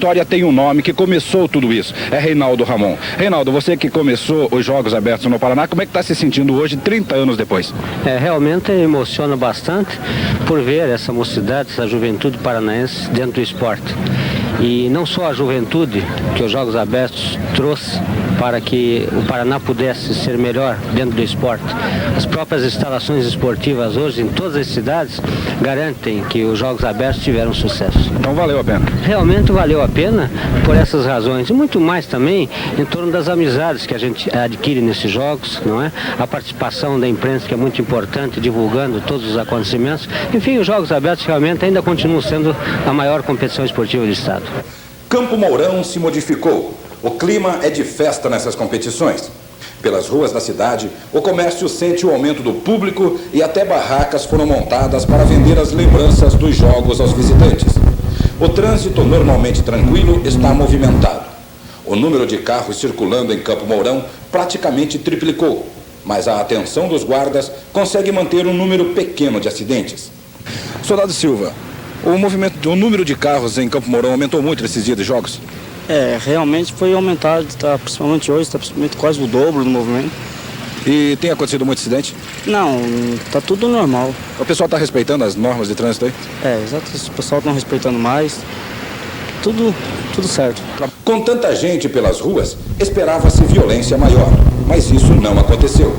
história tem um nome que começou tudo isso, é Reinaldo Ramon. Reinaldo, você que começou os Jogos Abertos no Paraná, como é que está se sentindo hoje, 30 anos depois? Realmente emociona bastante por ver essa mocidade, essa juventude paranaense dentro do esporte. E não só a juventude que os Jogos Abertos trouxe para que o Paraná pudesse ser melhor dentro do esporte. As próprias instalações esportivas hoje em todas as cidades garantem que os Jogos Abertos tiveram sucesso. Então valeu a pena? Realmente valeu a pena por essas razões e muito mais também em torno das amizades que a gente adquire nesses jogos, não é? A participação da imprensa que é muito importante, divulgando todos os acontecimentos. Enfim, os Jogos Abertos realmente ainda continuam sendo a maior competição esportiva do estado. Campo Mourão se modificou. O clima é de festa nessas competições. Pelas ruas da cidade, o comércio sente o aumento do público e até barracas foram montadas para vender as lembranças dos jogos aos visitantes. O trânsito, normalmente tranquilo, está movimentado. O número de carros circulando em Campo Mourão praticamente triplicou, mas a atenção dos guardas consegue manter um número pequeno de acidentes. Soldado Silva, o número de carros em Campo Mourão aumentou muito nesses dias de jogos? Realmente foi aumentado, principalmente hoje, está quase o dobro do movimento. E tem acontecido muito acidente? Não, está tudo normal. O pessoal está respeitando as normas de trânsito aí? Exato, o pessoal está respeitando mais, tudo certo. Com tanta gente pelas ruas, esperava-se violência maior, mas isso não aconteceu.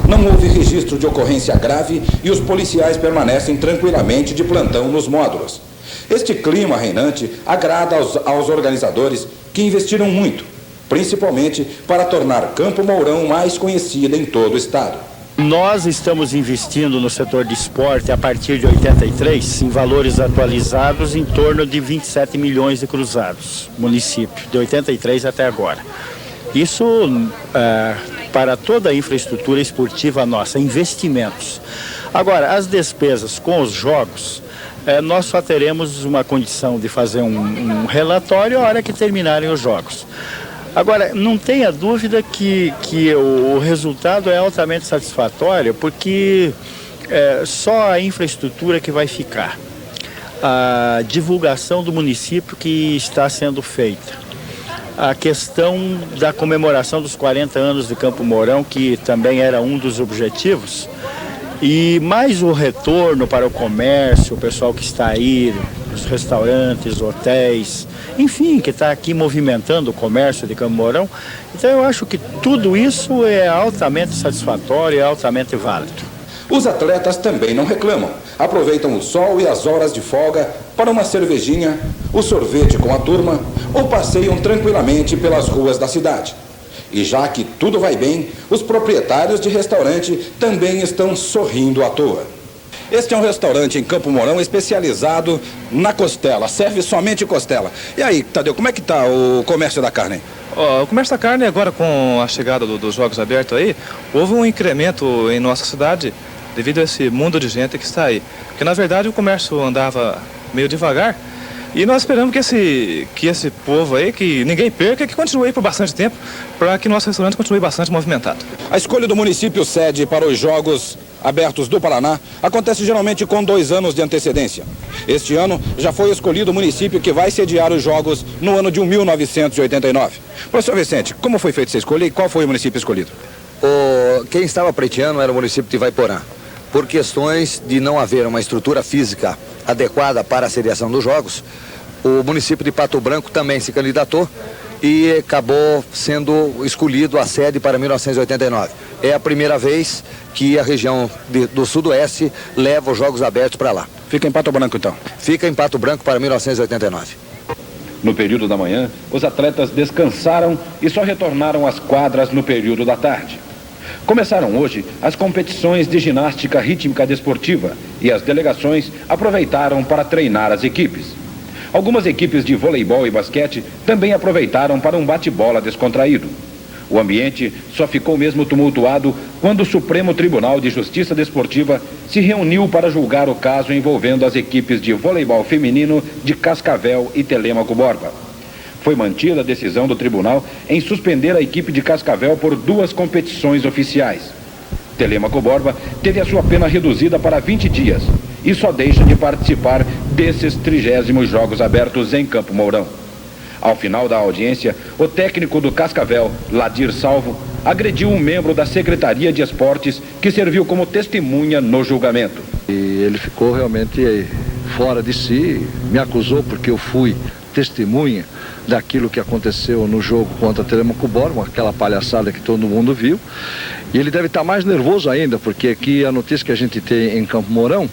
Não houve registro de ocorrência grave e os policiais permanecem tranquilamente de plantão nos módulos. Este clima reinante agrada aos organizadores que investiram muito, principalmente para tornar Campo Mourão mais conhecida em todo o estado. Nós estamos investindo no setor de esporte a partir de 83, em valores atualizados, em torno de 27 milhões de cruzados, município, de 83 até agora. Isso para toda a infraestrutura esportiva nossa, investimentos. Agora, as despesas com os jogos, nós só teremos uma condição de fazer um relatório a hora que terminarem os jogos. Agora, não tenha dúvida que o resultado é altamente satisfatório, porque só a infraestrutura que vai ficar. A divulgação do município que está sendo feita. A questão da comemoração dos 40 anos de Campo Mourão, que também era um dos objetivos, e mais o retorno para o comércio, o pessoal que está aí, os restaurantes, hotéis, enfim, que está aqui movimentando o comércio de Campo Mourão. Então eu acho que tudo isso é altamente satisfatório e altamente válido. Os atletas também não reclamam. Aproveitam o sol e as horas de folga para uma cervejinha, o sorvete com a turma ou passeiam tranquilamente pelas ruas da cidade. E já que tudo vai bem, os proprietários de restaurante também estão sorrindo à toa. Este é um restaurante em Campo Mourão especializado na costela, serve somente costela. E aí, Tadeu, como é que está o comércio da carne? O comércio da carne agora, com a chegada dos Jogos Abertos aí, houve um incremento em nossa cidade devido a esse mundo de gente que está aí. Porque na verdade o comércio andava meio devagar e nós esperamos que esse povo aí, que ninguém perca, que continue aí por bastante tempo, para que nosso restaurante continue bastante movimentado. A escolha do município sede para os Jogos Abertos do Paraná acontece geralmente com 2 anos de antecedência. Este ano já foi escolhido o município que vai sediar os Jogos no ano de 1989. Professor Vicente, como foi feita essa escolha e qual foi o município escolhido? Quem estava pleiteando era o município de Ivaiporã. Por questões de não haver uma estrutura física adequada para a sediação dos Jogos, o município de Pato Branco também se candidatou e acabou sendo escolhido a sede para 1989. É a primeira vez que a região do Sudoeste leva os Jogos Abertos para lá. Fica em Pato Branco, então? Fica em Pato Branco para 1989. No período da manhã, os atletas descansaram e só retornaram às quadras no período da tarde. Começaram hoje as competições de ginástica rítmica desportiva e as delegações aproveitaram para treinar as equipes. Algumas equipes de voleibol e basquete também aproveitaram para um bate-bola descontraído. O ambiente só ficou mesmo tumultuado quando o Supremo Tribunal de Justiça Desportiva se reuniu para julgar o caso envolvendo as equipes de voleibol feminino de Cascavel e Telêmaco Borba. Foi mantida a decisão do tribunal em suspender a equipe de Cascavel por 2 competições oficiais. Telêmaco Borba teve a sua pena reduzida para 20 dias e só deixa de participar desses 30º Jogos Abertos em Campo Mourão. Ao final da audiência, o técnico do Cascavel, Ladir Salvo, agrediu um membro da Secretaria de Esportes que serviu como testemunha no julgamento. E ele ficou realmente fora de si, me acusou porque eu fui testemunha daquilo que aconteceu no jogo contra a Telemaco Borba, aquela palhaçada que todo mundo viu. E ele deve estar mais nervoso ainda, porque aqui a notícia que a gente tem em Campo Mourão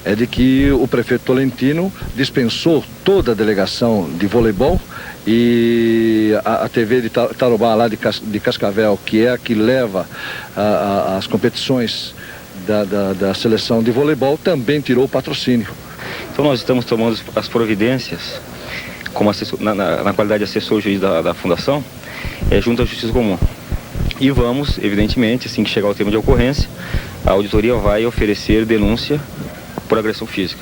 é de que o prefeito Tolentino dispensou toda a delegação de voleibol e a TV de Tarobá, lá de Cascavel, que é a que leva as competições da seleção de voleibol, também tirou o patrocínio. Então nós estamos tomando as providências, como assessor, na qualidade de assessor juiz da Fundação, junto à Justiça Comum. E vamos, evidentemente, assim que chegar o termo de ocorrência, a auditoria vai oferecer denúncia por agressão física.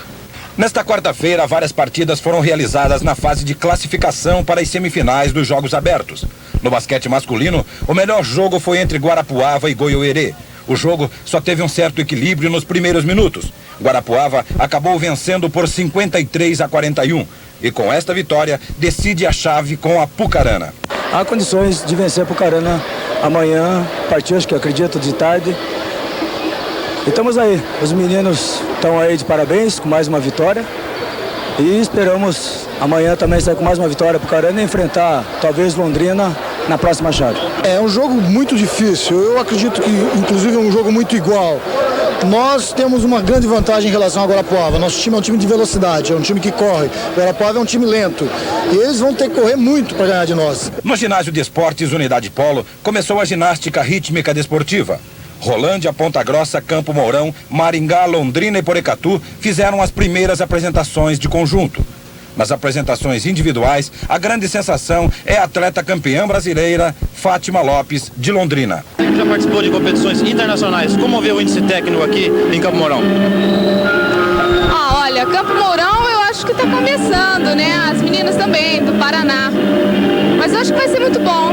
Nesta quarta-feira, várias partidas foram realizadas na fase de classificação para as semifinais dos Jogos Abertos. No basquete masculino, o melhor jogo foi entre Guarapuava e Goiôerê. O jogo só teve um certo equilíbrio nos primeiros minutos. Guarapuava acabou vencendo por 53-41 e com esta vitória decide a chave com a Pucarana. Há condições de vencer a Pucarana amanhã, a partir, acho que acredito, de tarde. E estamos aí, os meninos estão aí de parabéns com mais uma vitória e esperamos amanhã também sair com mais uma vitória para o Pucarana e enfrentar talvez Londrina na próxima chave. É um jogo muito difícil, eu acredito que inclusive é um jogo muito igual. Nós temos uma grande vantagem em relação ao Guarapuava. Nosso time é um time de velocidade, é um time que corre. O Guarapuava é um time lento. E eles vão ter que correr muito para ganhar de nós. No ginásio de esportes Unidade Polo, começou a ginástica rítmica desportiva. Rolândia, Ponta Grossa, Campo Mourão, Maringá, Londrina e Porecatu fizeram as primeiras apresentações de conjunto. Nas apresentações individuais, a grande sensação é a atleta campeã brasileira Fátima Lopes, de Londrina. Já participou de competições internacionais. Como vê o índice técnico aqui em Campo Mourão? Olha, Campo Mourão eu acho que está começando, né? As meninas também, do Paraná. Mas eu acho que vai ser muito bom.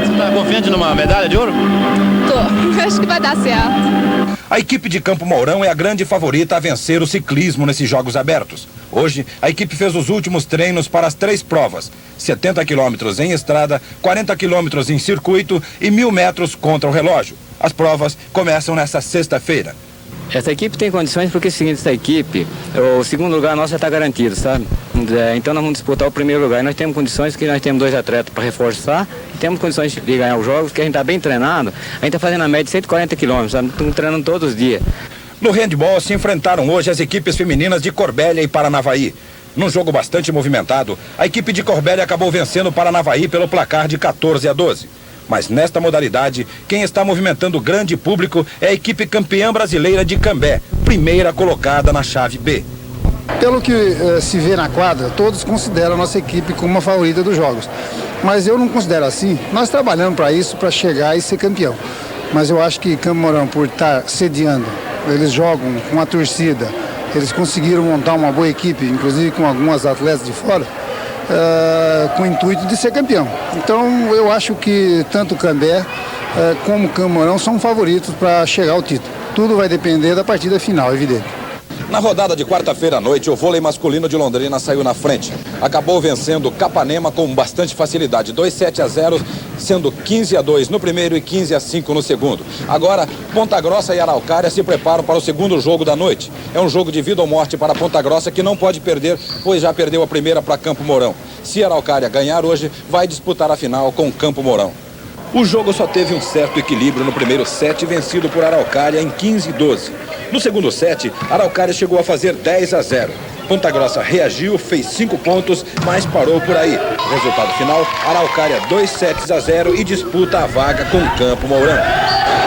Você está confiante numa medalha de ouro? Tô, acho que vai dar certo. A equipe de Campo Mourão é a grande favorita a vencer o ciclismo nesses Jogos Abertos. Hoje, a equipe fez os últimos treinos para as 3 provas: 70 quilômetros em estrada, 40 quilômetros em circuito e 1.000 metros contra o relógio. As provas começam nesta sexta-feira. Essa equipe tem condições porque é o seguinte, essa equipe, o segundo lugar nosso já está garantido, sabe? Então nós vamos disputar o primeiro lugar. Nós temos condições porque nós temos 2 atletas para reforçar, e temos condições de ganhar os jogos, porque a gente está bem treinado. A gente está fazendo a média de 140 quilômetros, sabe? Estamos treinando todos os dias. No handball se enfrentaram hoje as equipes femininas de Corbélia e Paranavaí. Num jogo bastante movimentado, a equipe de Corbélia acabou vencendo o Paranavaí pelo placar de 14-12. Mas nesta modalidade, quem está movimentando o grande público é a equipe campeã brasileira de Cambé, primeira colocada na chave B. Pelo que se vê na quadra, todos consideram a nossa equipe como uma favorita dos jogos. Mas eu não considero assim. Nós trabalhamos para isso, para chegar e ser campeão. Mas eu acho que Campo Mourão, por estar sediando, eles jogam com a torcida, eles conseguiram montar uma boa equipe, inclusive com algumas atletas de fora, com o intuito de ser campeão. Então eu acho que tanto Cambé como Campo Mourão são favoritos para chegar ao título. Tudo vai depender da partida final, evidente. Na rodada de quarta-feira à noite, o vôlei masculino de Londrina saiu na frente. Acabou vencendo Capanema com bastante facilidade, 2-7-0, sendo 15-2 no primeiro e 15-5 no segundo. Agora, Ponta Grossa e Araucária se preparam para o segundo jogo da noite. É um jogo de vida ou morte para Ponta Grossa, que não pode perder, pois já perdeu a primeira para Campo Mourão. Se Araucária ganhar hoje, vai disputar a final com Campo Mourão. O jogo só teve um certo equilíbrio no primeiro set, vencido por Araucária em 15-12. No segundo set, Araucária chegou a fazer 10-0. Ponta Grossa reagiu, fez 5 pontos, mas parou por aí. Resultado final, Araucária 2-0 e disputa a vaga com Campo Mourão.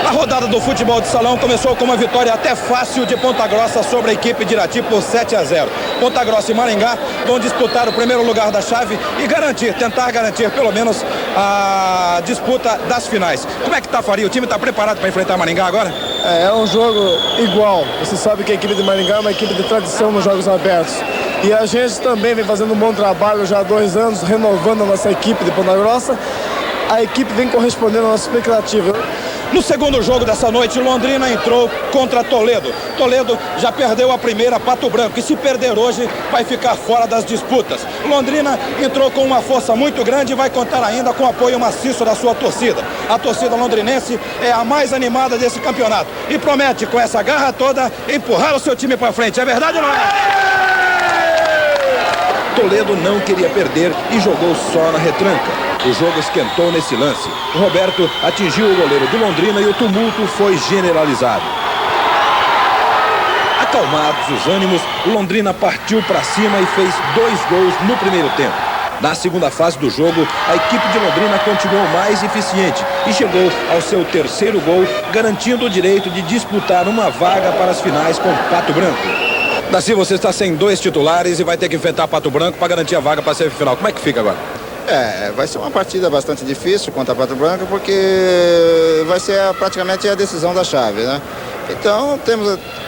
A rodada do futebol de salão começou com uma vitória até fácil de Ponta Grossa sobre a equipe de Irati por 7-0. Ponta Grossa e Maringá vão disputar o primeiro lugar da chave e tentar garantir pelo menos a disputa das finais. Como é que tá, Faria? O time está preparado para enfrentar Maringá agora? É um jogo igual. Você sabe que a equipe de Maringá é uma equipe de tradição nos Jogos Abertos. E a gente também vem fazendo um bom trabalho já há 2 anos, renovando a nossa equipe de Ponta Grossa. A equipe vem correspondendo à nossa expectativa. No segundo jogo dessa noite, Londrina entrou contra Toledo. Toledo já perdeu a primeira, Pato Branco, e se perder hoje vai ficar fora das disputas. Londrina entrou com uma força muito grande e vai contar ainda com o apoio maciço da sua torcida. A torcida londrinense é a mais animada desse campeonato e promete, com essa garra toda, empurrar o seu time para frente. É verdade ou não é? Toledo não queria perder e jogou só na retranca. O jogo esquentou nesse lance. O Roberto atingiu o goleiro do Londrina e o tumulto foi generalizado. Acalmados os ânimos, o Londrina partiu para cima e fez 2 gols no primeiro tempo. Na segunda fase do jogo, a equipe de Londrina continuou mais eficiente e chegou ao seu 3º gol, garantindo o direito de disputar uma vaga para as finais com Pato Branco. Daci, você está sem 2 titulares e vai ter que enfrentar Pato Branco para garantir a vaga para a semifinal. Como é que fica agora? Vai ser uma partida bastante difícil contra a Pato Branco, porque vai ser praticamente a decisão da chave, né? Então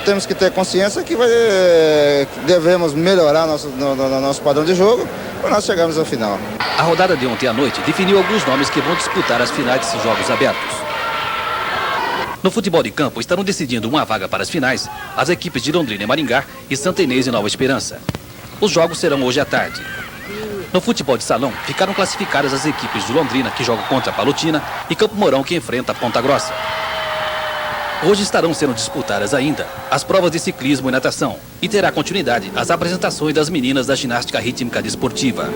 temos que ter consciência que devemos melhorar nosso padrão de jogo para nós chegarmos ao final. A rodada de ontem à noite definiu alguns nomes que vão disputar as finais desses jogos abertos. No futebol de campo estarão decidindo uma vaga para as finais as equipes de Londrina e Maringá e Santa Inês e Nova Esperança. Os jogos serão hoje à tarde. No futebol de salão, ficaram classificadas as equipes de Londrina, que jogam contra a Palotina, e Campo Mourão, que enfrenta a Ponta Grossa. Hoje estarão sendo disputadas ainda as provas de ciclismo e natação, e terá continuidade as apresentações das meninas da ginástica rítmica desportiva.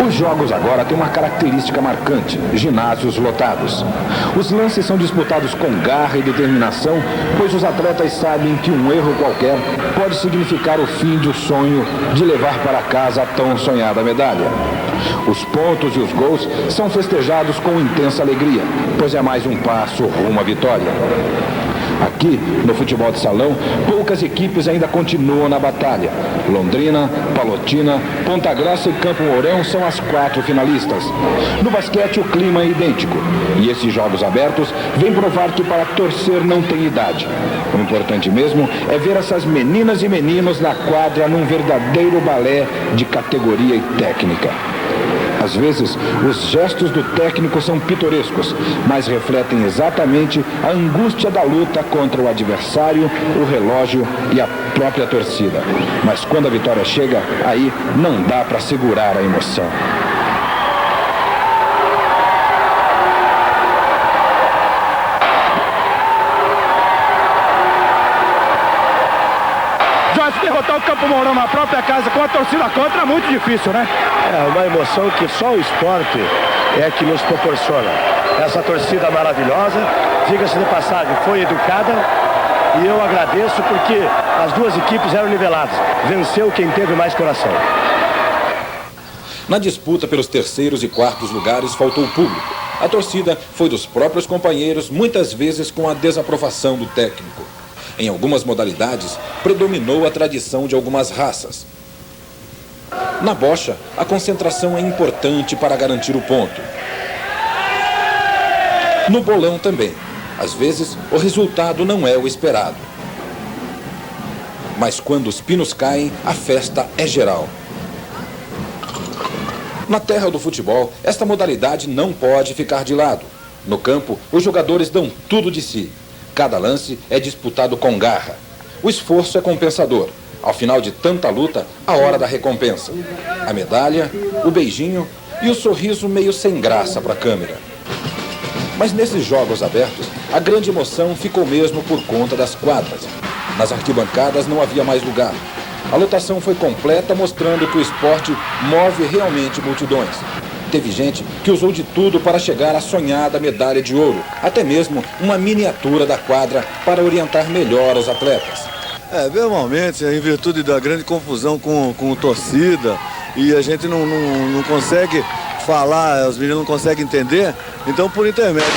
Os jogos agora têm uma característica marcante: ginásios lotados. Os lances são disputados com garra e determinação, pois os atletas sabem que um erro qualquer pode significar o fim do sonho de levar para casa a tão sonhada medalha. Os pontos e os gols são festejados com intensa alegria, pois é mais um passo rumo à vitória. Aqui, no futebol de salão, poucas equipes ainda continuam na batalha. Londrina, Palotina, Ponta Grossa e Campo Mourão são as 4 finalistas. No basquete, o clima é idêntico. E esses jogos abertos vêm provar que para torcer não tem idade. O importante mesmo é ver essas meninas e meninos na quadra num verdadeiro balé de categoria e técnica. Às vezes, os gestos do técnico são pitorescos, mas refletem exatamente a angústia da luta contra o adversário, o relógio e a própria torcida. Mas quando a vitória chega, aí não dá para segurar a emoção. Derrotar o Campo Mourão na própria casa com a torcida contra é muito difícil, né? É uma emoção que só o esporte é que nos proporciona. Essa torcida maravilhosa, diga-se de passagem, foi educada e eu agradeço porque as duas equipes eram niveladas. Venceu quem teve mais coração. Na disputa pelos 3º e 4º lugares faltou o público. A torcida foi dos próprios companheiros, muitas vezes com a desaprovação do técnico. Em algumas modalidades, predominou a tradição de algumas raças. Na bocha, a concentração é importante para garantir o ponto. No bolão também. Às vezes, o resultado não é o esperado. Mas quando os pinos caem, a festa é geral. Na terra do futebol, esta modalidade não pode ficar de lado. No campo, os jogadores dão tudo de si. Cada lance é disputado com garra. O esforço é compensador. Ao final de tanta luta, a hora da recompensa. A medalha, o beijinho e o sorriso meio sem graça para a câmera. Mas nesses jogos abertos, a grande emoção ficou mesmo por conta das quadras. Nas arquibancadas não havia mais lugar. A lotação foi completa, mostrando que o esporte move realmente multidões. Teve gente que usou de tudo para chegar à sonhada medalha de ouro, até mesmo uma miniatura da quadra para orientar melhor os atletas. Normalmente, em virtude da grande confusão com torcida, e a gente não consegue falar, os meninos não conseguem entender, então por intermédio